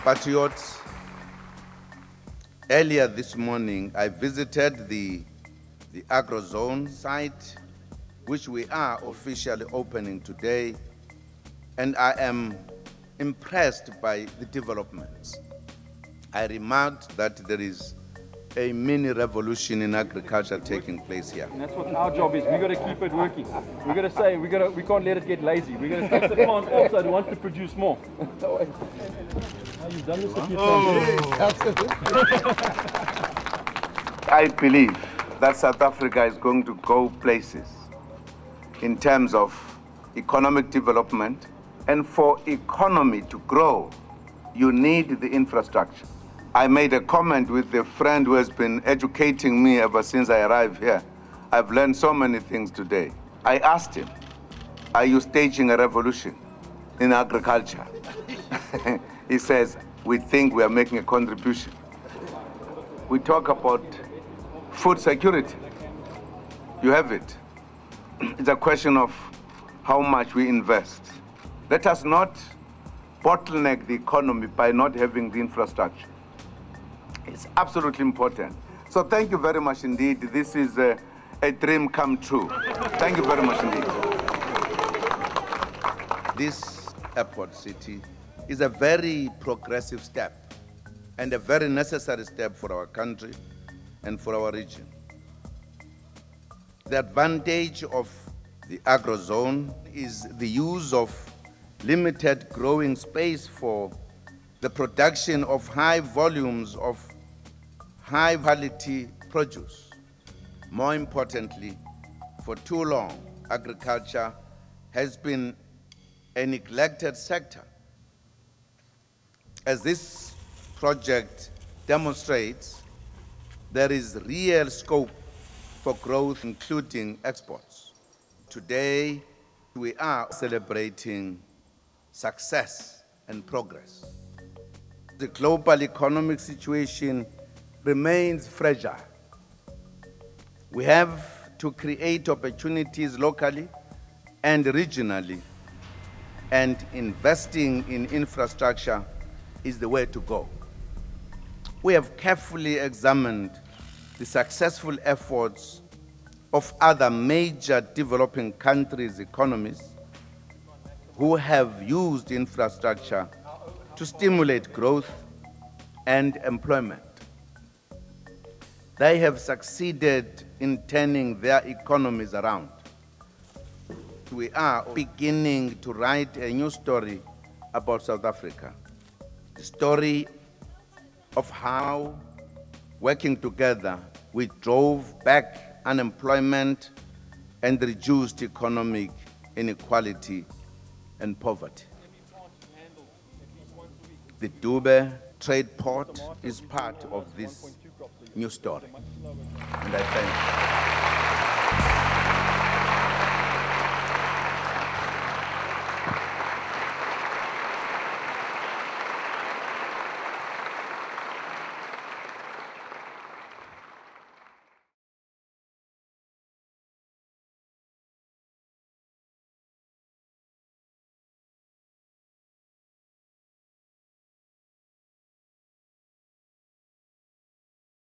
compatriots, earlier this morning I visited the AgroZone site, which we are officially opening today, and I am impressed by the developments. I remarked that there is a mini revolution in agriculture taking place here. And that's what our job is. We've got to keep it working. We've got to say, we can't let it get lazy. We've got to take the plant also to want to produce more. Oh, you've done this a few times. I believe that South Africa is going to go places in terms of economic development, and for economy to grow, you need the infrastructure. I made a comment with a friend who has been educating me ever since I arrived here. I've learned so many things today. I asked him, are you staging a revolution in agriculture? He says, we think we are making a contribution. We talk about food security. You have it. It's a question of how much we invest. Let us not bottleneck the economy by not having the infrastructure. It's absolutely important. So thank you very much indeed. This is a dream come true. Thank you very much indeed. This airport city is a very progressive step and a very necessary step for our country and for our region. The advantage of the AgroZone is the use of limited growing space for the production of high volumes of high-quality produce. More importantly, for too long, agriculture has been a neglected sector. As this project demonstrates, there is real scope for growth, including exports. Today, we are celebrating success and progress. The global economic situation remains fragile. We have to create opportunities locally and regionally, and investing in infrastructure is the way to go. We have carefully examined the successful efforts of other major developing countries' economies who have used infrastructure to stimulate growth and employment. They have succeeded in turning their economies around. We are beginning to write a new story about South Africa. The story of how, working together, we drove back unemployment and reduced economic inequality and poverty. The Dube Trade Port is part of this new story, and I thank you.